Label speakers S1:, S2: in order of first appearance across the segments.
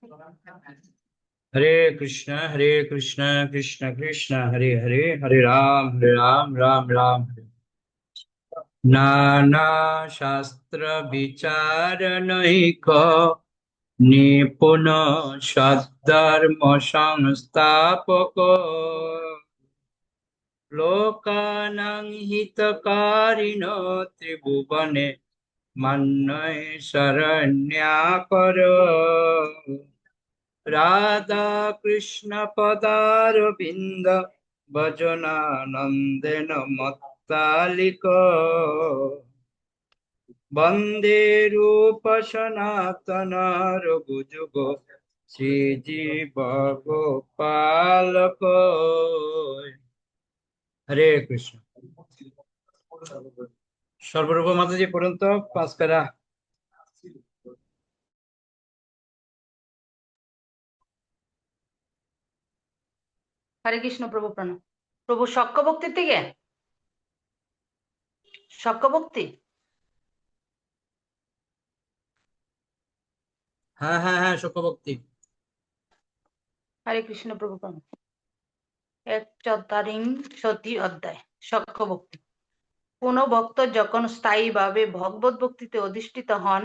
S1: हरे कृष्ण कृष्ण कृष्ण हरे हरे, हरे राम राम राम हरे। नाना शास्त्र विचार नैक निपुण सद्धर्म संस्थापक लोकानां हितकारिण त्रिभुवने मन्नय शरण्याकर राधा कृष्ण पदारविन्द भजनानन्देन मत्तालिक वन्दे रूप सनातन रघुजुग श्रीजीव गोपालक। हरे कृष्ण। সর্বরূপ মাতাজি পর্যন্ত পাঁচ প্যারা।
S2: হরে কৃষ্ণ প্রভু প্রণাম। প্রভু শক্য ভক্তির থেকে শক্য ভক্তি।
S1: হ্যাঁ হ্যাঁ হ্যাঁ, শোকভক্তি।
S2: হরে কৃষ্ণ প্রভু প্রণাম। ১৪ অধ্যায় শক্য ভক্তি। কোন ভক্ত যখন স্থায়ীভাবে ভগবত ভক্তিতে অধিষ্ঠিত হন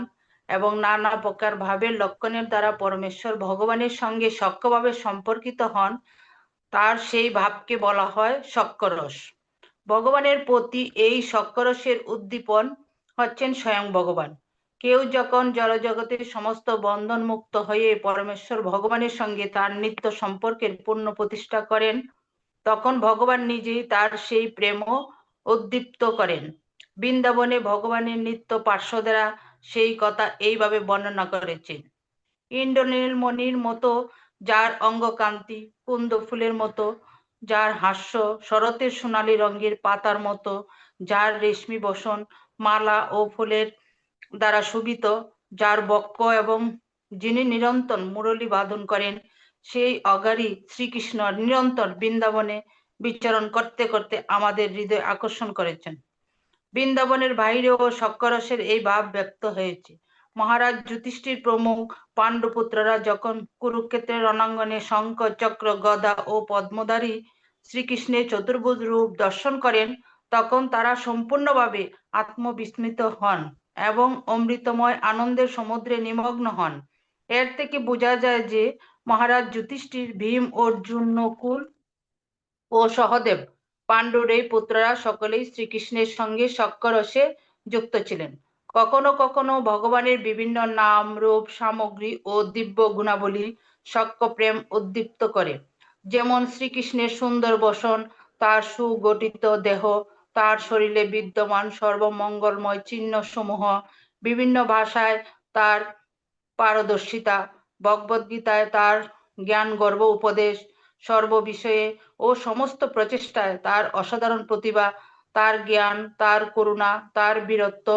S2: এবং নানা প্রকার ভাবের লক্ষণের দ্বারা পরমেশ্বর ভগবানের সঙ্গে সখ্যভাবে সম্পর্কিত হন, তার সেই ভাবকে বলা হয় সখ্যরস। ভগবানের প্রতি এই সখ্যরসের উদ্দীপন হচ্ছেন স্বয়ং ভগবান। কেউ যখন জড়জগতের সমস্ত বন্ধন মুক্ত হয়ে পরমেশ্বর ভগবানের সঙ্গে তার নিত্য সম্পর্কের পূর্ণ প্রতিষ্ঠা করেন, তখন ভগবান নিজেই তার সেই প্রেম উদ্দীপ্ত করেন। বৃন্দাবনে ভগবানের নিত্য পার্শ্বদেরা সেই কথা এইভাবে বর্ণনা করেছেন। ইন্দ্রনীলমণির মতো যার অঙ্গকান্তি, কুন্দ ফুলের মতো যার হাস্য, শরতের সোনালী রঙের পাতার মতো যার রেশমি বসন, মালা ও ফুলের দ্বারা শোভিত যার বক্ষ এবং যিনি নিরন্তর মুরলী বাদন করেন, সেই অগারী শ্রীকৃষ্ণ নিরন্তর বৃন্দাবনে বিচরণ করতে করতে আমাদের হৃদয় আকর্ষণ করেছেন। বৃন্দাবনের বাইরেও সখ্যরসের এই ভাব ব্যক্ত হয়েছে। মহারাজ যুধিষ্ঠির প্রমুখ পাণ্ডুপুত্ররা যখন কুরুক্ষেত্রের রণাঙ্গনে শঙ্খ, চক্র, গদা ও পদ্মধারী শ্রীকৃষ্ণের চতুর্ভুজ রূপ দর্শন করেন, তখন তারা সম্পূর্ণভাবে আত্মবিস্মৃত হন এবং অমৃতময় আনন্দের সমুদ্রে নিমগ্ন হন। এর থেকে বোঝা যায় যে মহারাজ যুধিষ্ঠির, ভীম, অর্জুন, নকুল ও সহদেব পাণ্ডুর এই পুত্ররা সকলেই শ্রীকৃষ্ণের সঙ্গে সখ্যরসে যুক্ত ছিলেন। কখনো কখনো ভগবানের বিভিন্ন নাম, রূপ, সামগ্রী ও দিব্য গুণাবলী সখ্য প্রেম উদ্দীপ্ত করে। যেমন শ্রীকৃষ্ণের সুন্দর বসন, তার সুগঠিত দেহ, তার শরীরে বিদ্যমান সর্বমঙ্গলময় চিহ্ন সমূহ, বিভিন্ন ভাষায় তার পারদর্শিতা, ভগবদ্গীতায় তার জ্ঞানগর্ভ উপদেশ, সর্ববিষয়ে ও সমস্ত প্রচেষ্টায় তার অসাধারণ প্রতিভা, তার জ্ঞান, তার করুণা, তার বীরত্ব,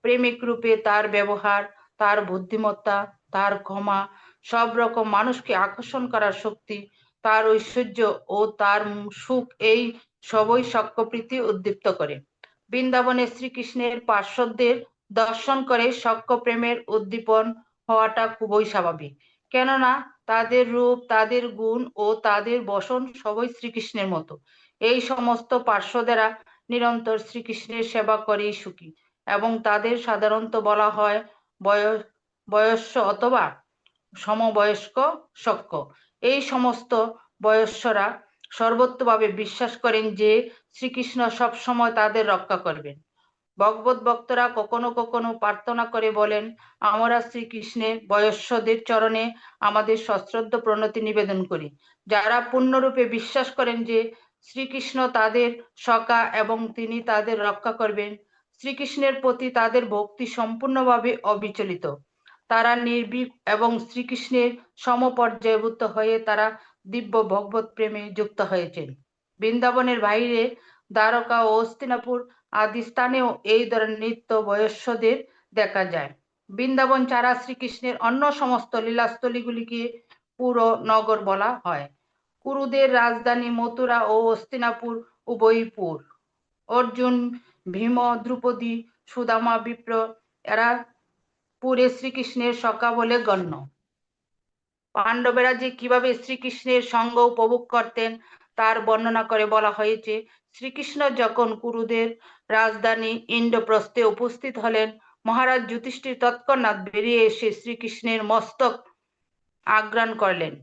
S2: প্রেমিক রূপে তার ব্যবহার, তার বুদ্ধিমত্তা, তার ক্ষমা, সব রকম মানুষকে আকর্ষণ করার শক্তি, তার ঐশ্বর্য ও তার সুখ, এই সবই সখ্যপ্রীতি উদ্দীপ্ত করে। বৃন্দাবনে শ্রীকৃষ্ণের পার্শ্বদের দর্শন করে সখ্য প্রেমের উদ্দীপন হওয়াটা খুবই স্বাভাবিক। কেননা তাদের রূপ, তাদের গুণ ও তাদের বসন সবই শ্রীকৃষ্ণের মতো। এই সমস্ত পার্শ্বদেরা নিরন্তর শ্রীকৃষ্ণের সেবা করেই সুখী এবং তাদের সাধারণত বলা হয় বয়স্য অথবা সমবয়স্ক সখ্য। এই সমস্ত বয়স্যরা সর্বত্রভাবে বিশ্বাস করেন যে শ্রীকৃষ্ণ সব সময় তাদের রক্ষা করবেন। ভগবত ভক্তরা কখনো কখনো প্রার্থনা করে বলেন, আমরা শ্রীকৃষ্ণের বয়স্যদের চরণে আমাদের সশ্রদ্ধ প্রণতি নিবেদন করি, যারা পূর্ণরূপে বিশ্বাস করেন যে শ্রীকৃষ্ণ তাদের সখা এবং তিনি তাদের রক্ষা করবেন। শ্রীকৃষ্ণের প্রতি তাদের ভক্তি সম্পূর্ণভাবে অবিচলিত। তারা নির্ভীক এবং শ্রীকৃষ্ণের সমপর্যায়ভূত হয়ে তারা দিব্য ভগবত প্রেমে যুক্ত হয়েছেন। বৃন্দাবনের বাইরে দ্বারকা ও হস্তিনাপুর আদি স্থানেও এই ধরনের নিত্য বয়স্যদের দেখা যায়। বৃন্দাবন ছাড়া শ্রীকৃষ্ণের অন্য সমস্ত লীলাস্থলীগুলিকে পুরো নগর বলা হয়। কুরুদের রাজধানী মথুরা ও হস্তিনাপুর উভয়ই পুর। অর্জুন, ভীম, দ্রৌপদী, সুদামা, বিপ্র এরা পুরে শ্রীকৃষ্ণের সখা বলে গণ্য। পাণ্ডবেরা যে কিভাবে শ্রীকৃষ্ণের সঙ্গ উপভোগ করতেন তার বর্ণনা করে বলা হয়েছে, শ্রীকৃষ্ণ যখন কুরুদের রাজধানী ইন্দ্রপ্রস্থে উপস্থিত হলেন, মহারাজ যুধিষ্ঠির তৎক্ষণাৎ বেরিয়ে এসে শ্রীকৃষ্ণের মস্তক আঘ্রাণ করলেন।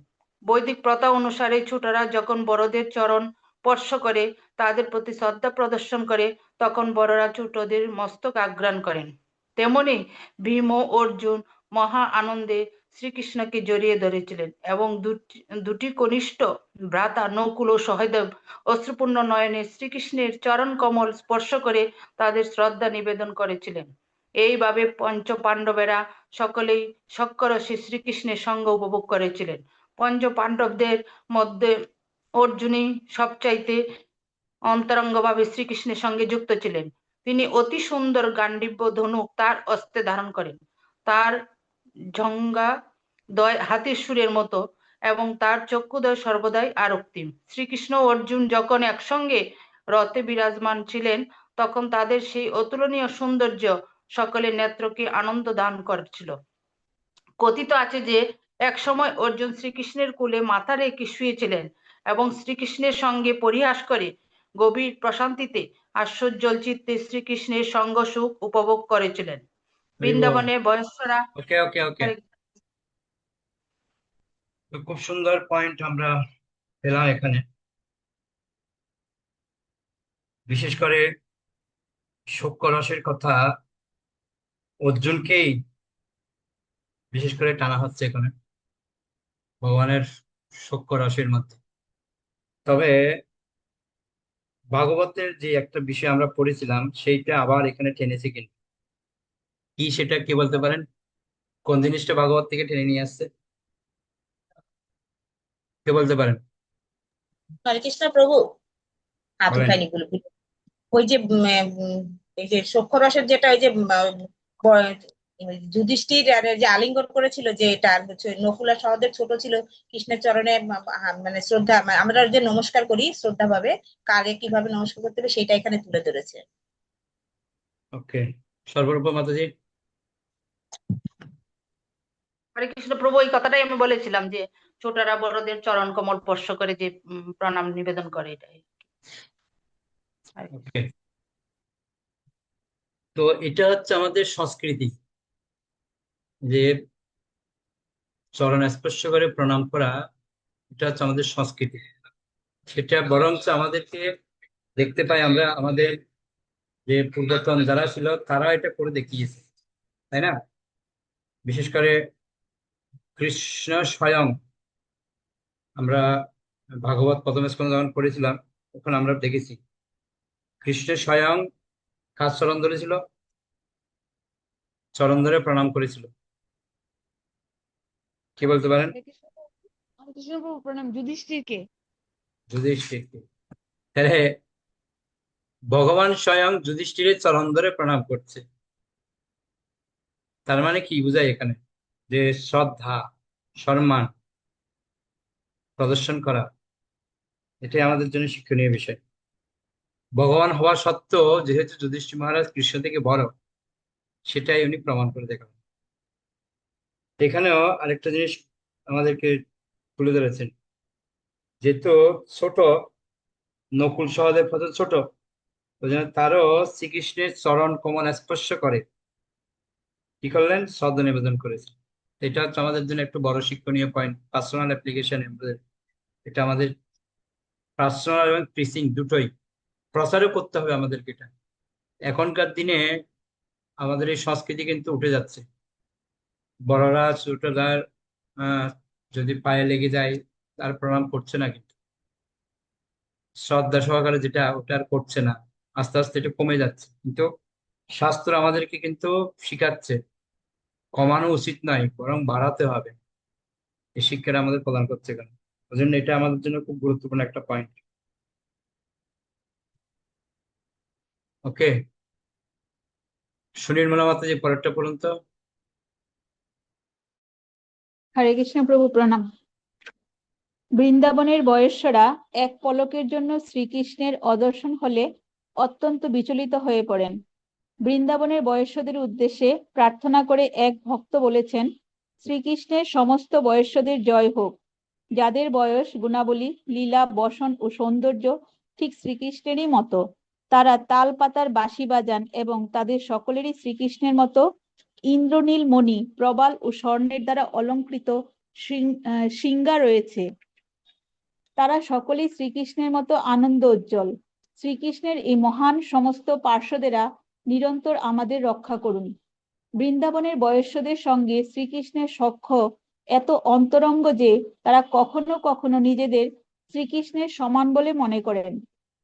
S2: বৈদিক প্রথা অনুসারে ছোটরা যখন বড়দের চরণ স্পর্শ করে তাদের প্রতি শ্রদ্ধা প্রদর্শন করে, তখন বড়রা ছোটদের মস্তক আঘ্রাণ করেন। তেমনি ভীম ও অর্জুন মহা আনন্দে শ্রীকৃষ্ণকে জড়িয়ে ধরেছিলেন এবং দুটি কনিষ্ঠ ভ্রাতা নকুল ও সহদেব অশ্রুপূর্ণ নয়নে শ্রীকৃষ্ণের চরণ কমল স্পর্শ করে তাদের শ্রদ্ধা নিবেদন করেছিলেন। এইভাবে পঞ্চ পাণ্ডবেরা সকলেই সক্করসে শ্রীকৃষ্ণের সঙ্গ উপভোগ করেছিলেন। পঞ্চ পাণ্ডবদের মধ্যে অর্জুনই সবচাইতে অন্তরঙ্গভাবে শ্রীকৃষ্ণের সঙ্গে যুক্ত ছিলেন। তিনি অতি সুন্দর গান্ডীব ধনুক তার অস্ত্রে ধারণ করেন। তার জঙ্ঘা দয় হাতির সুরের মতো এবং তার চক্ষুদয় সর্বদাই আরক্তিম। শ্রীকৃষ্ণ ও অর্জুন যখন একসঙ্গে রথে বিরাজমান ছিলেন, তখন তাদের সেই অতুলনীয় সৌন্দর্য সকলের নেত্রকে আনন্দ দান করছিল। কথিত আছে যে একসময় অর্জুন শ্রীকৃষ্ণের কোলে মাথা রেখে শুয়েছিলেন এবং শ্রীকৃষ্ণের সঙ্গে পরিহাস করে গভীর প্রশান্তিতে আশ্চর্যজল চিত্তে শ্রীকৃষ্ণের সঙ্গ সুখ উপভোগ করেছিলেন। বৃন্দাবনের বয়স্করা
S1: ওকে ওকে ওকে, খুব সুন্দর পয়েন্ট আমরা পেলাম এখানে। বিশেষ করে সূক্ষ্ম রসের কথা অর্জুনকেই বিশেষ করে টানা হচ্ছে এখানে ভগবানের সূক্ষ্ম রসের মধ্যে। তবে ভাগবতের যে একটা বিষয় আমরা পড়েছিলাম সেইটা আবার এখানে টেনেছে, কিন্তু কি সেটা কি বলতে পারেন? কোন জিনিসটা ভাগবত থেকে টেনে নিয়ে আসছে, কে বলতে পারেন?
S3: হরে কৃষ্ণ প্রভু।
S1: বলেন।
S3: আতুখানি গুলো ওই যে এই যে সক্ষরসের যেটা ওই যে যুধিষ্ঠির আর যে আলিঙ্গন করেছিল, যে তার নকুল আর সহদেব ছোট ছিল, কৃষ্ণের চরণে মানে শ্রদ্ধা, আমরা যে নমস্কার করি শ্রদ্ধা ভাবে, কারে কিভাবে নমস্কার করতে হবে সেটা এখানে তুলে ধরেছে।
S1: ওকে, সর্বরূপ মাতাজি।
S2: হরে কৃষ্ণ প্রভু, এই কথাটাই আমি বলেছিলাম যে ছোটরা বড়দের চরণ কমল স্পর্শ করে যে প্রণাম নিবেদন করে, এটাই।
S1: ওকে, তো এটা হচ্ছে আমাদের সংস্কৃতি, যে চরণ স্পর্শ করে প্রণাম করা, এটা হচ্ছে আমাদের সংস্কৃতি। সেটা বরঞ্চ আমাদেরকে দেখতে পাই আমরা, আমাদের যে পূর্বতন যারা ছিল তারা এটা করে দেখিয়েছে, তাই না? বিশেষ করে কৃষ্ণ স্বয়ং, আমরা ভাগবত প্রথম স্কন্ধ যখন পড়েছিলাম তখন আমরা দেখেছি কৃষ্ণ স্বয়ং কার চরণ ধরেছিল, চরণ ধরে প্রণাম করেছিল। কি বলতে পারেন?
S4: কৃষ্ণপ্রভু প্রণাম যুধিষ্ঠিরকে।
S1: যুধিষ্ঠিরকে। তাহলে ভগবান স্বয়ং যুধিষ্ঠিরের চরণ ধরে প্রণাম করছে, তার মানে কি বুঝায় এখানে? যে শ্রদ্ধা সম্মান প্রদর্শন করা, এটাই আমাদের জন্য শিক্ষণীয় বিষয়। ভগবান হওয়া সত্ত্বেও যেহেতু যুধিষ্ঠির মহারাজ কৃষ্ণ থেকে বড়, সেটাই উনি প্রমাণ করে দেখাবেন। এখানেও আরেকটা জিনিস আমাদেরকে তুলে ধরেছেন, যেহেতু ছোট, নকুল সহদেব কত ছোট, ওই জন্য তারও শ্রীকৃষ্ণের চরণ কমল স্পর্শ করে কি করলেন, শ্রদ্ধা নিবেদন করেছেন। এটা হচ্ছে আমাদের জন্য একটু বড় শিক্ষণীয় পয়েন্ট, পার্সোনাল অ্যাপ্লিকেশন। এটা আমাদের পার্সোনাল এবং প্রিচিং দুটোই প্রচারও করতে হবে আমাদেরকে। এটা এখনকার দিনে আমাদের এই সংস্কৃতি কিন্তু উঠে যাচ্ছে। বড়রা ছোটরা আহ যদি পায়ে লেগে যায় তার প্রণাম করছে না, কিন্তু শ্রদ্ধা সহকারে যেটা ওটা আর করছে না। আস্তে আস্তে এটা কমে যাচ্ছে, কিন্তু শাস্ত্র আমাদেরকে কিন্তু শিখাচ্ছে কমানো উচিত নয়, বরং বাড়াতে হবে। এই শিক্ষাটা আমাদের প্রদান করছে কেন, ওই জন্য এটা আমাদের জন্য খুব গুরুত্বপূর্ণ একটা পয়েন্ট। ওকে, সুনির্মলা মাতা, যে পরেরটা পড়ুন তো।
S4: হরে কৃষ্ণ প্রভু প্রণাম। বৃন্দাবনের বয়স্যরা এক পলকের জন্য শ্রীকৃষ্ণের অদর্শন হলে অত্যন্ত বিচলিত হয়ে পড়েন। বৃন্দাবনের বয়স্যদের উদ্দেশ্যে প্রার্থনা করে এক ভক্ত বলেছেন, শ্রীকৃষ্ণের সমস্ত বয়স্যদের জয় হোক, যাদের বয়স, গুণাবলী, লীলা, বসন ও সৌন্দর্য ঠিক শ্রীকৃষ্ণেরই মতো। তারা তাল পাতার বাঁশি বাজান এবং তাদের সকলেরই শ্রীকৃষ্ণের মতো ইন্দ্রনীল মণি, প্রবাল ও স্বর্ণের দ্বারা অলঙ্কৃত শৃঙ্গা রয়েছে। তারা সকলেই শ্রীকৃষ্ণের মতো আনন্দ উজ্জ্বল। শ্রীকৃষ্ণের এই মহান সমস্ত পার্শ্বদেরা নিরন্তর আমাদের রক্ষা করুন। বৃন্দাবনের বয়স্যদের সঙ্গে শ্রীকৃষ্ণের সখ্য এত অন্তরঙ্গ যে তারা কখনো কখনো নিজেদের শ্রীকৃষ্ণের সমান বলে মনে করেন।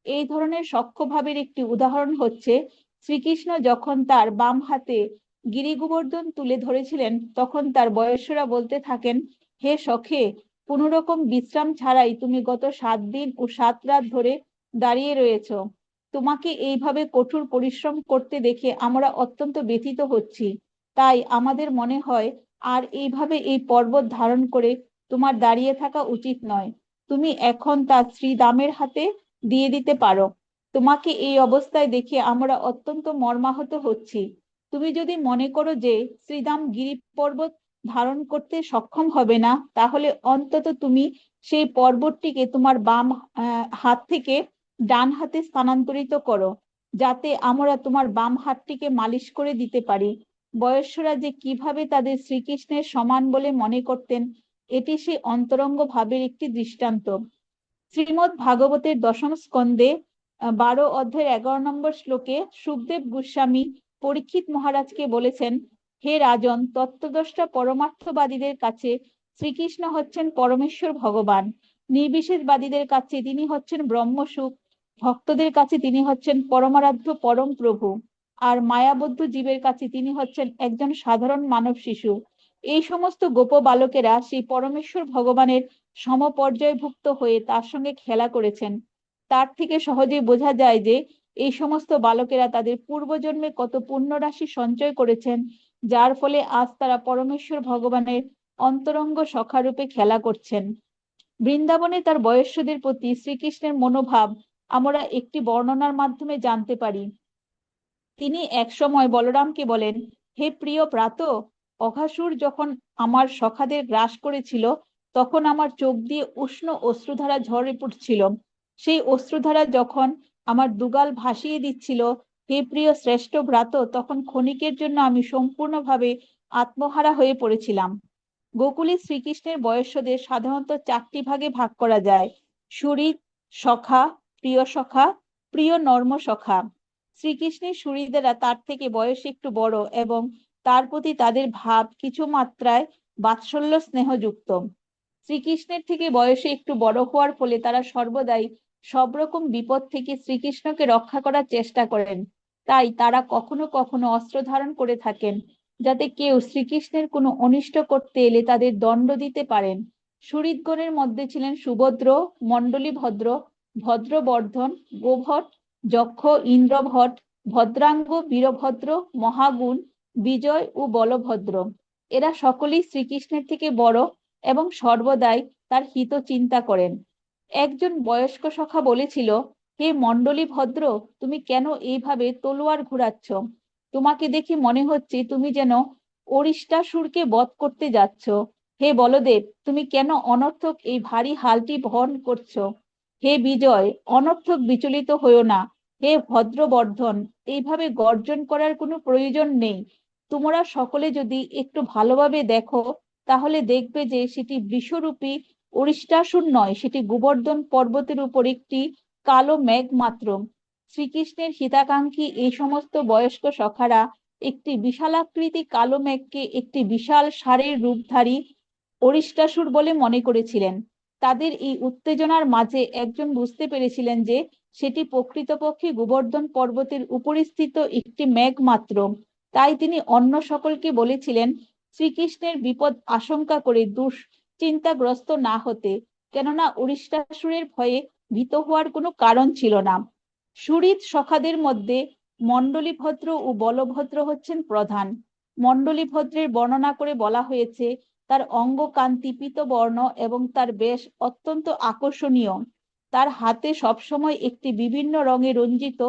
S4: এই ধরনের সখ্য ভাবের একটি উদাহরণ হচ্ছে, শ্রীকৃষ্ণ যখন তার বাম হাতে গিরি গোবর্ধন তুলে ধরেছিলেন, তখন তার বয়স্যরা বলতে থাকেন, হে সখে, কোনো রকম বিশ্রাম ছাড়াই তুমি গত 7 দিন ও 7 রাত ধরে দাঁড়িয়ে রয়েছ। তোমাকে এইভাবে কঠোর পরিশ্রম করতে দেখে আমরা অত্যন্ত ব্যথিত হচ্ছি। তাই আমাদের মনে হয় আর এইভাবে এই পর্বত ধারণ করে তোমার দাঁড়িয়ে থাকা উচিত নয়। তুমি এখন তা শ্রীদামের হাতে দিয়ে দিতে পারো। তোমাকে এই অবস্থায় দেখে আমরা অত্যন্ত মর্মাহত হচ্ছি। তুমি যদি মনে করো যে শ্রীদাম গিরি পর্বত ধারণ করতে সক্ষম হবে না, তাহলে অন্তত তুমি সেই পর্বতটিকে তোমার বাম হাত থেকে ডান হাতে স্থানান্তরিত করো, যাতে আমরা তোমার বাম হাতটিকে মালিশ করে দিতে পারি। বয়স্যরা যে কিভাবে তাদের শ্রীকৃষ্ণের সমান বলে মনে করতেন, এটি সেই অন্তরঙ্গ ভাবের একটি দৃষ্টান্ত। শ্রীমদ্ ভাগবতের 10ম স্কন্ধে 12 অধ্যায় 11 নম্বর শ্লোকে সুখদেব গোস্বামী পরীক্ষিত মহারাজকে বলেছেন, হে রাজন, তত্ত্বদ্রষ্টা পরমার্থবাদীদের কাছে শ্রীকৃষ্ণ হচ্ছেন পরমেশ্বর ভগবান, নির্বিশেষবাদীদের কাছে তিনি হচ্ছেন ব্রহ্মসুখ, ভক্তদের কাছে তিনি হচ্ছেন পরমারাধ্য পরম প্রভু, আর মায়াবদ্ধ জীবের কাছে তিনি হচ্ছেন একজন সাধারণ মানব শিশু। এই সমস্ত গোপ বালকেরা সেই পরমেশ্বর ভগবানের সমপর্যায়ভুক্ত হয়ে তার সঙ্গে খেলা করেছেন। তার থেকে সহজেই বোঝা যায় যে এই সমস্ত বালকেরা তাদের পূর্বজন্মে কত পুণ্যরাশি সঞ্চয় করেছেন, যার ফলে আজ তারা পরমেশ্বর ভগবানের অন্তরঙ্গ সখারূপে খেলা করছেন। বৃন্দাবনে তার বয়স্যদের প্রতি শ্রীকৃষ্ণের মনোভাব আমরা একটি বর্ণনার মাধ্যমে জানতে পারি। তিনি এক সময় বলরামকে বলেন, হে প্রিয় ভ্রাত, অঘাসুর যখন আমার সখাদের গ্রাস করেছিল, তখন আমার চোখ দিয়ে উষ্ণ অশ্রুধারা ঝরে পড়ছিল। সেই অশ্রুধারা যখন আমার দুগাল ভাসিয়ে দিচ্ছিল, হে প্রিয় শ্রেষ্ঠ ভ্রাত, তখন ক্ষণিকের জন্য আমি সম্পূর্ণভাবে আত্মহারা হয়ে পড়েছিলাম। গোকুলে শ্রীকৃষ্ণের বয়স্যদের সাধারণত 4টি ভাগে ভাগ করা যায়: সুহৃদ, সখা, প্রিয় সখা, প্রিয় নর্ম সখা। শ্রীকৃষ্ণের সুহৃদেরা তার থেকে বয়সে একটু বড় এবং তার প্রতি তাদের ভাব কিছু মাত্রায় বাৎসল্য স্নেহযুক্ত। শ্রীকৃষ্ণের থেকে বয়সে একটু বড় হওয়ার ফলে তারা সর্বদাই সব রকম বিপদ থেকে শ্রীকৃষ্ণকে রক্ষা করার চেষ্টা করেন। তাই তারা কখনো কখনো অস্ত্র ধারণ করে থাকেন, যাতে কেউ শ্রীকৃষ্ণের কোনো অনিষ্ট করতে এলে তাদের দণ্ড দিতে পারেন। সুহৃদগণের মধ্যে ছিলেন সুভদ্র, মণ্ডলীভদ্র, ভদ্রবর্ধন, গোভট, যক্ষ, ইন্দ্রভট, ভদ্রাঙ্গ, বীরভদ্র, মহাগুণ, বিজয় ও বলভদ্র। এরা সকলেই শ্রীকৃষ্ণের থেকে বড় এবং সর্বদাই তার হিত চিন্তা করেন। একজন বয়স্ক সখা বলেছিল, হে মণ্ডলীভদ্র, তুমি কেন এইভাবে তলোয়ার ঘুরাচ্ছ? তোমাকে দেখে মনে হচ্ছে তুমি যেন অরিষ্টাসুরকে বধ করতে যাচ্ছ। হে বলদেব, তুমি কেন অনর্থক এই ভারী হালটি বহন করছো? হে বিজয়, অনর্থক বিচলিত হইও না। হে ভদ্রবর্ধন, এইভাবে গর্জন করার কোনো প্রয়োজন নেই। তোমরা সকলে যদি একটু ভালোভাবে দেখো, তাহলে দেখবে যে সেটি বৃষরূপী অরিষ্টাসুর নয়, সেটি গোবর্ধন পর্বতের উপর একটি কালো মেঘ মাত্র। শ্রীকৃষ্ণের হিতাকাঙ্ক্ষী এই সমস্ত বয়স্ক সখারা একটি বিশালাকৃতি কালো মেঘকে একটি বিশাল ষাঁড়ের রূপধারী অরিষ্টাসুর বলে মনে করেছিলেন। তাদের এই উত্তেজনার মাঝে একজন বুঝতে পেরেছিলেন যে সেটি প্রকৃতপক্ষে গোবর্ধন পর্বতের উপরে স্থিত একটি মেঘ মাত্র। তাই তিনি অন্য সকলকে বলেছিলেন শ্রীকৃষ্ণের বিপদ আশঙ্কা করে দুশ্চিন্তাগ্রস্ত না হতে, কেননা অরিষ্টাসুরের ভয়ে ভীত হওয়ার কোনো কারণ ছিল না। সুহৃদ সখাদের মধ্যে মণ্ডলীভদ্র ও বলভদ্র হচ্ছেন প্রধান। মণ্ডলীভদ্রের বর্ণনা করে বলা হয়েছে, তার অঙ্গ কান্তি পীতবর্ণ এবং তার বেশ অত্যন্ত আকর্ষণীয়। তার হাতে সবসময় একটি বিভিন্ন রঙে রঞ্জিত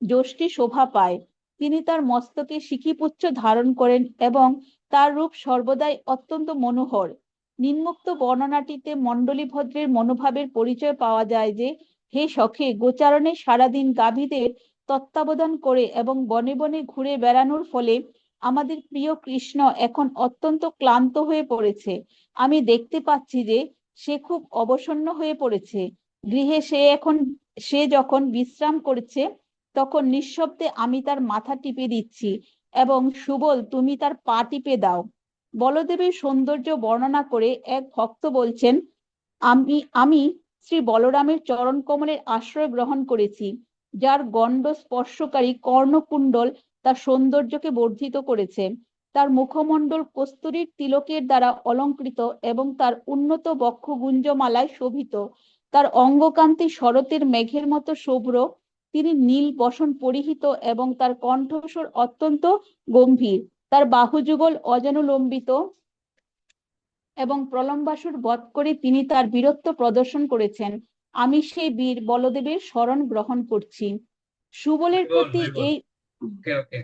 S4: যষ্টি শোভা পায়। তিনি তার মস্তকে শিখিপুচ্ছ ধারণ করেন এবং তার রূপ সর্বদাই অত্যন্ত মনোহর। নিম্নোক্ত বর্ণনাটিতে মণ্ডলী ভদ্রের মনোভাবের পরিচয় পাওয়া যায় যে, হে সখে, গোচারণে সারাদিন গাভীদের তত্ত্বাবধান করে এবং বনে বনে ঘুরে বেড়ানোর ফলে আমাদের প্রিয় কৃষ্ণ এখন অত্যন্ত ক্লান্ত হয়ে পড়েছে। আমি দেখতে পাচ্ছি যে সে খুব অবসন্ন হয়ে পড়েছে। গৃহে সে যখন বিশ্রাম করছে তখন নিঃশব্দে আমি তার মাথা টিপে দিচ্ছি এবং সুবল, তুমি তার পা টিপে দাও। বলদেবের সৌন্দর্য বর্ণনা করে এক ভক্ত বলছেন, আমি আমি শ্রী বলরামের চরণ কমলের আশ্রয় গ্রহণ করেছি, যার গণ্ড স্পর্শকারী কর্ণকুণ্ডল তার সৌন্দর্যকে বর্ধিত করেছে। তার মুখমণ্ডল কস্তুরীর তিলকের দ্বারা অলঙ্কৃত এবং তার উন্নত বক্ষ গুঞ্জমালায় শোভিত। তার অঙ্গকান্তি শরতের মেঘের মতো শুভ্র। তিনি নীল বসন পরিহিত এবং তার কণ্ঠস্বর অত্যন্ত গম্ভীর। তার বাহুযুগল অজানুলম্বিত এবং প্রলম্বাসুর বধ করে তিনি তার বীরত্ব প্রদর্শন করেছেন। আমি সেই বীর বলদেবের শরণ গ্রহণ করছি। সুবলের প্রতি এই
S1: ওকে ওকে।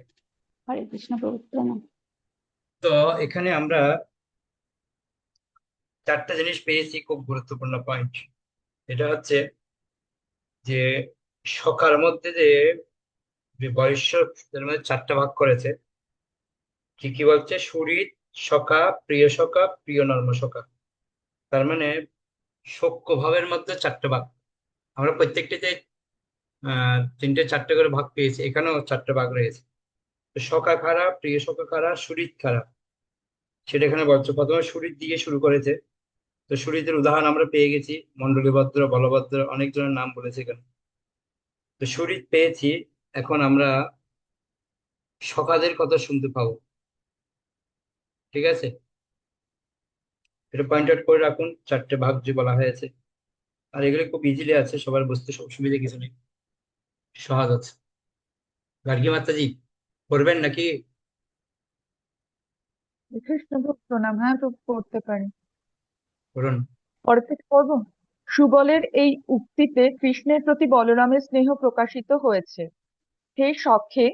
S4: হরে কৃষ্ণ প্রভু প্রণাম।
S1: তো এখানে আমরা চারটা জিনিস পেয়েছি, খুব গুরুত্বপূর্ণ পয়েন্ট। এটা হচ্ছে যে সখার মধ্যে যে বৈশ্যদের মধ্যে চারটা ভাগ করেছে। কি কি বলছে? সুহৃদ সখা, প্রিয় সখা, প্রিয় নর্ম সখা। তার মানে সখ্য ভাবের মধ্যে চারটা ভাগ। আমরা প্রত্যেকটিতে তিনটে চারটে করে ভাগ পেয়েছি, এখানেও চারটে ভাগ রয়েছে। তো সখা কারা, প্রিয় সখা কারা, সুহৃদ কারা, সেটা এখানে বলছে। প্রথমে সুহৃদ দিয়ে শুরু করেছে। তো সুহৃদের উদাহরণ আমরা পেয়ে গেছি, মণ্ডলীভদ্র, বলভদ্র, অনেক জনের নাম বলেছে এখানে। তো সুহৃদ পেয়েছি, এখন আমরা সখাদের কথা শুনতে পাবো। ঠিক আছে, এটা পয়েন্ট আউট করে রাখুন, চারটে ভাগ যে বলা হয়েছে। আর এগুলো খুব ইজিলি আছে, সবার বুঝতে অসুবিধা কিছু নেই, সহজ আছে। গার্গী মাতাজি করবেন নাকি?
S5: কৃষ্ণভোগ প্রণাম। হ্যাঁ তো করতে পারি।
S1: করুন।
S5: পরে থেকে করবো। সুবলের এই উক্তিতে কৃষ্ণের প্রতি বলরামের স্নেহ প্রকাশিত হয়েছে। হে সখে,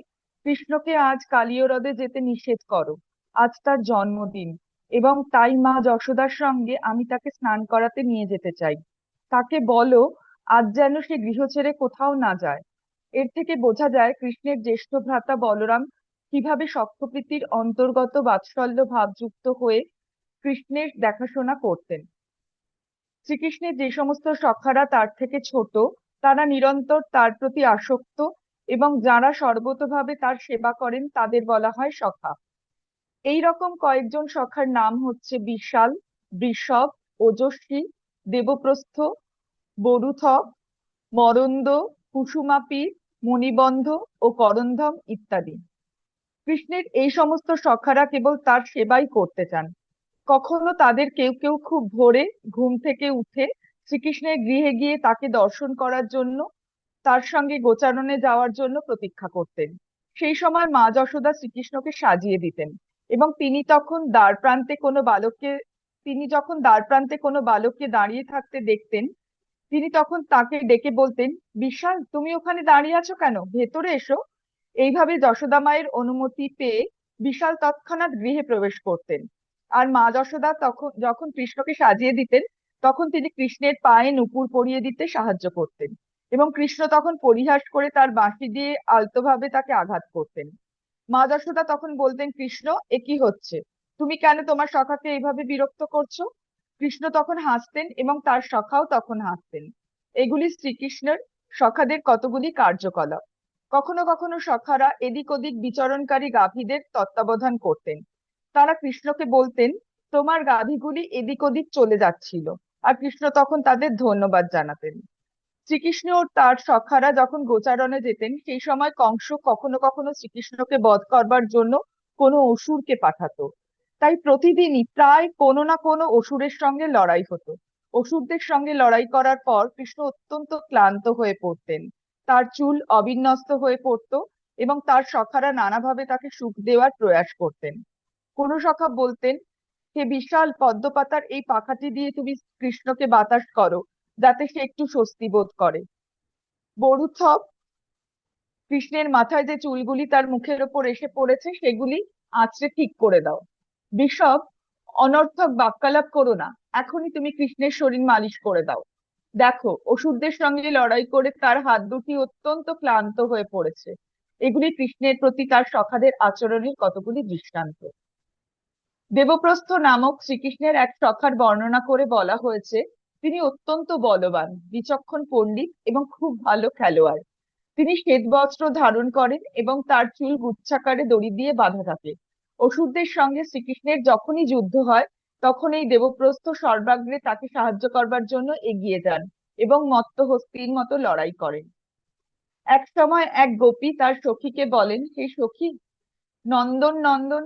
S5: কৃষ্ণকে আজ কালীয় হ্রদে যেতে নিষেধ করো। আজ তার জন্মদিন এবং তাই মা যশোদার সঙ্গে আমি তাকে স্নান করাতে নিয়ে যেতে চাই। তাকে বলো আজ যেন সে গৃহ ছেড়ে কোথাও না যায়। এর থেকে বোঝা যায় কৃষ্ণের জ্যেষ্ঠ ভ্রাতা বলরাম কিভাবে সখ্যপ্রীতির অন্তর্গত বাৎসল্য ভাবযুক্ত হয়ে কৃষ্ণের দেখাশোনা করতেন। শ্রীকৃষ্ণের যে সমস্ত সখারা তার থেকে ছোট, তারা নিরন্তর তার প্রতি আসক্ত এবং যারা সর্বতোভাবে তার সেবা করেন তাদের বলা হয় সখা। এই রকম কয়েকজন সখার নাম হচ্ছে বিশাল, বৃষভ, ওজস্বী, দেবপ্রস্থ, বরুথক, মরন্দ, কুসুমাপি, মণিবন্ধ ও করন্ধম ইত্যাদি। কৃষ্ণের এই সমস্ত সখারা কেবল তার সেবাই করতে চান। কখনো তাদের কেউ কেউ খুব ভোরে ঘুম থেকে উঠে শ্রীকৃষ্ণের গৃহে গিয়ে তাকে দর্শন করার জন্য, তার সঙ্গে গোচারণে যাওয়ার জন্য প্রতীক্ষা করতেন। সেই সময় মা যশোদা শ্রীকৃষ্ণকে সাজিয়ে দিতেন এবং তিনি যখন দ্বার প্রান্তে কোনো বালককে দাঁড়িয়ে থাকতে দেখতেন, তিনি তখন তাকে ডেকে বলতেন, বিশাল, তুমি ওখানে দাঁড়িয়ে আছো কেন? ভেতরে এসো। এইভাবে যশোদা মায়ের অনুমতি পেয়ে বিশাল তৎক্ষণাৎ গৃহে প্রবেশ করতেন। আর মা যশোদা যখন কৃষ্ণকে সাজিয়ে দিতেন, তখন তিনি কৃষ্ণের পায়ে নূপুর পরিয়ে দিতে সাহায্য করতেন এবং কৃষ্ণ তখন পরিহাস করে তার বাঁশি দিয়ে আলতোভাবে তাকে আঘাত করতেন। মা যশোদা তখন বলতেন, কৃষ্ণ, এ কি হচ্ছে? তুমি কেন তোমার সখাকে এইভাবে বিরক্ত করছো? কৃষ্ণ তখন হাসতেন এবং তার সখাও তখন হাসতেন। এগুলি শ্রীকৃষ্ণের সখাদের কতগুলি কার্যকলাপ। কখনো কখনো সখারা এদিক ওদিক বিচরণকারী গাভীদের তত্ত্বাবধান করতেন। তারা কৃষ্ণকে বলতেন, তোমার গাভীগুলি এদিক ওদিক চলে যাচ্ছিল, আর কৃষ্ণ তখন তাদের ধন্যবাদ জানাতেন। শ্রীকৃষ্ণ ও তার সখারা যখন গোচারণে যেতেন, সেই সময় কংস কখনো কখনো শ্রীকৃষ্ণকে বধ করবার জন্য কোনো অসুরকে পাঠাতো। তাই প্রতিদিনই প্রায় কোনো না কোনো অসুরের সঙ্গে লড়াই হতো। অসুরদের সঙ্গে লড়াই করার পর কৃষ্ণ অত্যন্ত ক্লান্ত হয়ে পড়তেন। তার চুল অবিন্যস্ত হয়ে পড়তো এবং তার সখারা নানাভাবে তাকে সুখ দেওয়ার প্রয়াস করতেন। কোনো সখা বলতেন, হে বিশাল, পদ্মপাতার এই পাখাটি দিয়ে তুমি কৃষ্ণকে বাতাস করো, যাতে সে একটু স্বস্তি বোধ করে। বরুথক, কৃষ্ণের মাথায় যে চুলগুলি তার মুখের ওপর এসে পড়েছে সেগুলি আঁচড়ে ঠিক করে দাও। বিষব, অনর্থক বাক্যালাপ করো না, এখনই তুমি কৃষ্ণের শরীর মালিশ করে দাও। দেখো, অসুরদের সঙ্গে লড়াই করে তার হাত দুটি অত্যন্ত ক্লান্ত হয়ে পড়েছে। এগুলি কৃষ্ণের প্রতি তার সখাদের আচরণের কতগুলি দৃষ্টান্ত। দেবপ্রস্থ নামক শ্রীকৃষ্ণের এক সখার বর্ণনা করে বলা হয়েছে, তিনি অত্যন্ত বলবান, বিচক্ষণ পণ্ডিত এবং খুব ভালো খেলোয়াড়। তিনি শ্বেত বস্ত্র ধারণ করেন এবং তার চুল গুচ্ছাকারে দড়ি দিয়ে বাঁধা থাকে। অসুরদের সঙ্গে শ্রীকৃষ্ণের যখনই যুদ্ধ হয়, তখন এই দেবপ্রস্থ সর্বাগ্রে তাকে সাহায্য করবার জন্য এগিয়ে যান এবং মত্ত হস্তির মতো লড়াই করেন। এক সময় এক গোপী তার সখীকে বলেন, হে সখী, নন্দন নন্দন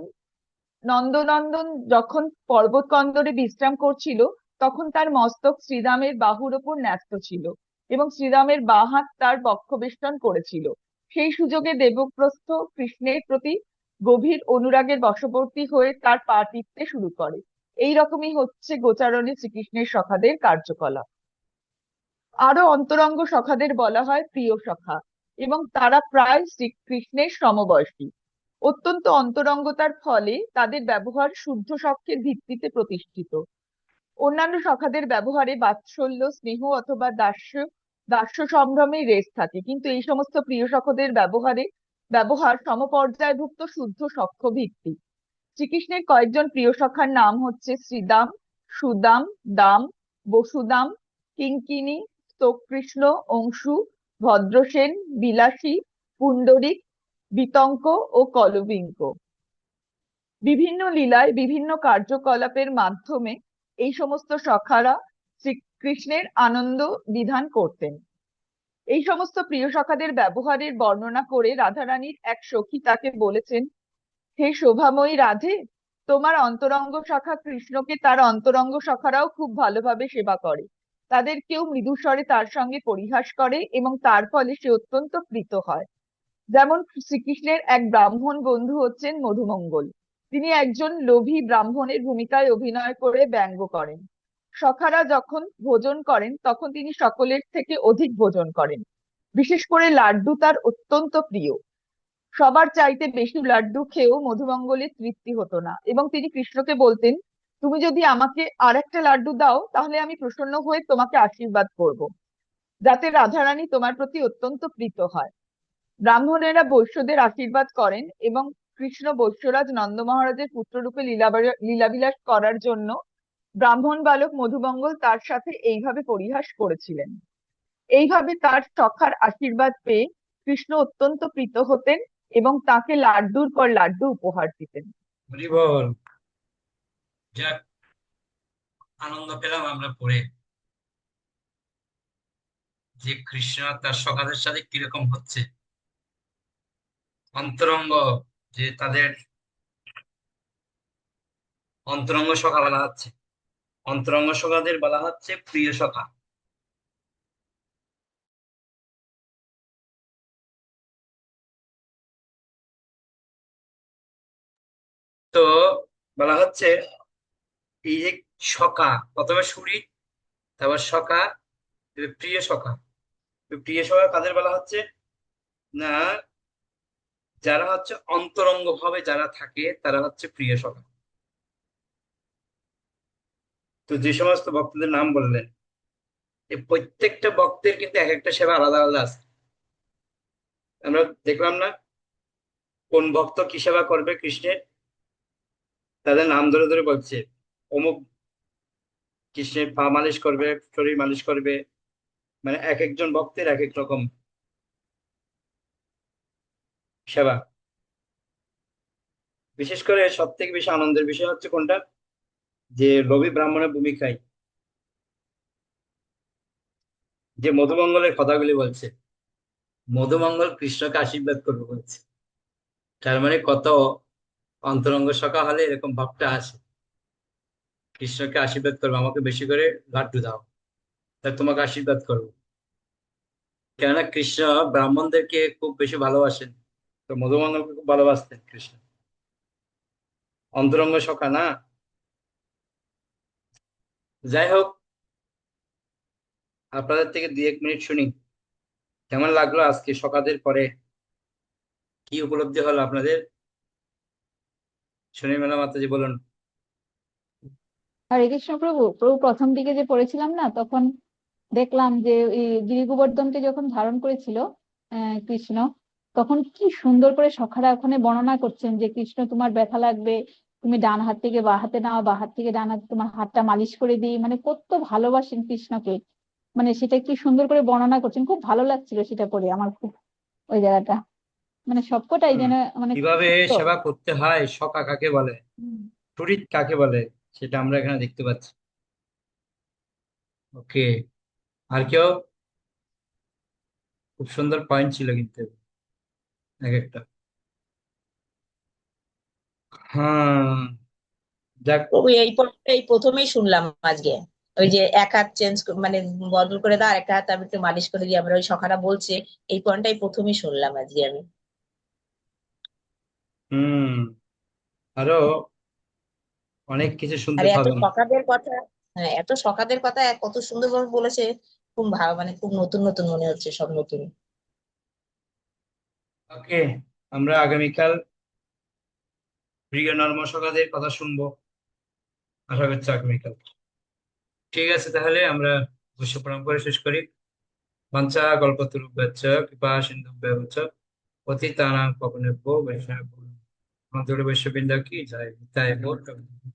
S5: নন্দনন্দন যখন পর্বত কন্দরে বিশ্রাম করছিল, তখন তার মস্তক শ্রীরামের বাহুর ওপর ন্যস্ত ছিল এবং শ্রীরামের বাঁ হাত তার বক্ষবেষ্টন করেছিল। সেই সুযোগে দেবপ্রস্থ কৃষ্ণের প্রতি গভীর অনুরাগের বশবর্তী হয়ে তার পা টিপতে শুরু করে। এই রকমই হচ্ছে গোচারণে শ্রীকৃষ্ণের সখাদের কার্যকলাপ। আরো অন্তরঙ্গ সখাদের বলা হয় প্রিয় সখা, এবং তারা প্রায় শ্রীকৃষ্ণের সমবয়সী। অত্যন্ত অন্তরঙ্গতার ফলে তাদের ব্যবহার শুদ্ধ সখ্যের ভিত্তিতে প্রতিষ্ঠিত। অন্যান্য সখাদের ব্যবহারে বাৎসল্য, স্নেহ অথবা দাস্য সম্ভ্রমের রেশ থাকে, কিন্তু এই সমস্ত প্রিয় সখদের ব্যবহার সমপর্যায়ভুক্ত শুদ্ধ সখ্য ভিত্তিক। শ্রীকৃষ্ণের কয়েকজন প্রিয় সখার নাম হচ্ছে শ্রীদাম, সুদাম, দাম, বসুদাম, কিঙ্কিনী, স্তোকৃষ্ণ, অংশু, ভদ্রসেন, বিলাসী, পুণ্ডরিক, বিতঙ্ক ও কলবিঙ্ক। বিভিন্ন লীলায় বিভিন্ন কার্যকলাপের মাধ্যমে এই সমস্ত সখারা শ্রীকৃষ্ণের আনন্দ বিধান করতেন। এই সমস্ত প্রিয় সখাদের ব্যবহারের বর্ণনা করে রাধারানীর এক সখী তাকে বলেছেন, হে শোভাময়ী রাধে, তোমার অন্তরঙ্গ সখা কৃষ্ণকে তার অন্তরঙ্গ সখারাও খুব ভালোভাবে সেবা করে। তাদের কেউ মৃদুস্বরে তার সঙ্গে পরিহাস করে এবং তার ফলে সে অত্যন্ত প্রীত হয়। যেমন শ্রীকৃষ্ণের এক ব্রাহ্মণ বন্ধু হচ্ছেন মধুমঙ্গল। তিনি একজন লোভী ব্রাহ্মণের ভূমিকায় অভিনয় করে ব্যঙ্গ করেন। সখারা যখন ভোজন করেন, তখন তিনি সকলের থেকে অধিক ভোজন করেন। বিশেষ করে লাড্ডু তার অত্যন্ত প্রিয়। সবার চাইতে বেশি লাড্ডু খেয়েও মধুমঙ্গলের তৃপ্তি হতো না এবং তিনি কৃষ্ণকে বলতেন, তুমি যদি আমাকে আর একটা লাড্ডু দাও, তাহলে আমি প্রসন্ন হয়ে তোমাকে আশীর্বাদ করব, যাতে রাধারানী তোমার প্রতি অত্যন্ত প্রীত হয়। ব্রাহ্মণেরা বৈশ্যদের আশীর্বাদ করেন এবং কৃষ্ণ বৈশ্যরাজ নন্দ মহারাজের পুত্ররূপে লীলাবিলাস করার জন্য ব্রাহ্মণ বালক মধুমঙ্গল তার সাথে এইভাবে পরিহাস করেছিলেন। এইভাবে তার সখার আশীর্বাদ পেয়ে কৃষ্ণ অত্যন্ত প্রীত হতেন এবং তাকে লাড্ডুর পর লাড্ডু উপহার দিতেন।
S1: হরি বল। যাক, আনন্দ পেলাম আমরা পড়ে যে কৃষ্ণ তার সখাদের সাথে কিরকম হচ্ছে অন্তরঙ্গ, যে তাদের অন্তরঙ্গ সখা বলা হচ্ছে, অন্তরঙ্গ সখাদের বলা হচ্ছে প্রিয় সখা। তো বলা হচ্ছে এই যে সখা, প্রথমে সুরি, তারপর সখা, এবার প্রিয় সখা। প্রিয় সখা কাদের বলা হচ্ছে না, যারা হচ্ছে অন্তরঙ্গ ভাবে যারা থাকে তারা হচ্ছে প্রিয় সখা। তো যে সমস্ত ভক্তদের নাম বললেন, এই প্রত্যেকটা ভক্তের কিন্তু এক একটা সেবা আলাদা আলাদা আছে। আমরা দেখলাম না কোন ভক্ত কি সেবা করবে কৃষ্ণের, তাদের নাম ধরে ধরে বলছে, অমুক কৃষ্ণের পা মালিশ করবে, শরীর মালিশ করবে। মানে এক একজন ভক্তের এক এক রকম সেবা। বিশেষ করে সব থেকে বেশি আনন্দের বিষয় হচ্ছে কোনটা, যে রবি ব্রাহ্মণের ভূমিকায় যে মধুমঙ্গলের কথাগুলি বলছে, মধুমঙ্গল কৃষ্ণকে আশীর্বাদ করবে বলছে। তার মানে কত অন্তরঙ্গ সখা হলে এরকম ভাবটা আসে, কৃষ্ণকে আশীর্বাদ করবে, আমাকে বেশি করে লাড্ডু দাও, তাই তোমাকে আশীর্বাদ করবো। কেননা কৃষ্ণ ব্রাহ্মণদেরকে খুব বেশি ভালোবাসেন, তো মধুমঙ্গলকে খুব ভালোবাসতেন কৃষ্ণ, অন্তরঙ্গ সখা না। যাই হোক, আপনাদের থেকে 2-1 মিনিট শুনি কেমন লাগলো আজকে সকালের পরে, কি উপলব্ধি হলো আপনাদের? শুনে মেলা মাতাজি বলুন।
S4: হরে কৃষ্ণ প্রভু প্রভু প্রথম দিকে যে পড়েছিলাম না, তখন দেখলাম যে এই গিরি গোবর্ধনকে যখন ধারণ করেছিল কৃষ্ণ, তখন কি সুন্দর করে সখারা ওখানে বর্ণনা করছেন যে কৃষ্ণ তোমার ব্যথা লাগবে, তুমি ডান হাত থেকে বা হাতে নাও, বা হাত থেকে ডান হাতে, তোমার হাতটা মালিশ করে দিই, মানে কত ভালোবাসেন কৃষ্ণকে। মানে সেটা কি সুন্দর করে বর্ণনা করছেন, খুব ভালো লাগছিল সেটা পড়ে আমার খুব, ওই জায়গাটা মানে সবকটাই
S1: হুম।
S4: যেন মানে খুব
S1: কিভাবে
S4: সুন্দর।
S1: সেবা করতে হয়, সখা কাকে বলে,
S4: হুম।
S1: টুরিট কাকে বলে, সেটা আমরা এখানে দেখতে পাচ্ছি। ওকে, আর কেউ? খুব সুন্দর পয়েন্ট ছিল কিন্তু এক একটা। হ্যাঁ, যাক।
S3: প্রভু এই পয়েন্টটা এই প্রথমেই শুনলাম আজকে। ওই যে এক হাত চেঞ্জ মানে বদল করে দাও, আর একটা হাত আমি একটু মালিশ করে দিই, আমরা ওই সখারা বলছে, এই পয়েন্টটাই প্রথমেই শুনলাম আজকে আমি।
S1: হুম, আরো অনেক কিছু
S3: আর
S1: শুনতে
S3: এত
S1: পাবেন।
S3: সখাদের কথা, হ্যাঁ এত সখাদের কথা কত সুন্দরভাবে বলেছে। খুব ভালো, মানে খুব নতুন নতুন মনে হচ্ছে, সব নতুন।
S1: ওকে, আমরা আগামীকাল প্রিয় নর্মসখাদের কথা শুনবো, আশা করছি আগামীকাল। ঠিক আছে, তাহলে আমরা বসে প্রণাম করে শেষ করি। বাঞ্ছা কল্পতরুভ্যশ্চ কৃপা সিন্ধুভ্যেব চ পতিতানাং পাবনেভ্যো বৈষ্ণবেভ্যো নমঃ। আমাদের বৈষ্ণববৃন্দ কি জয়, নিতাই গৌর প্রেমানন্দে।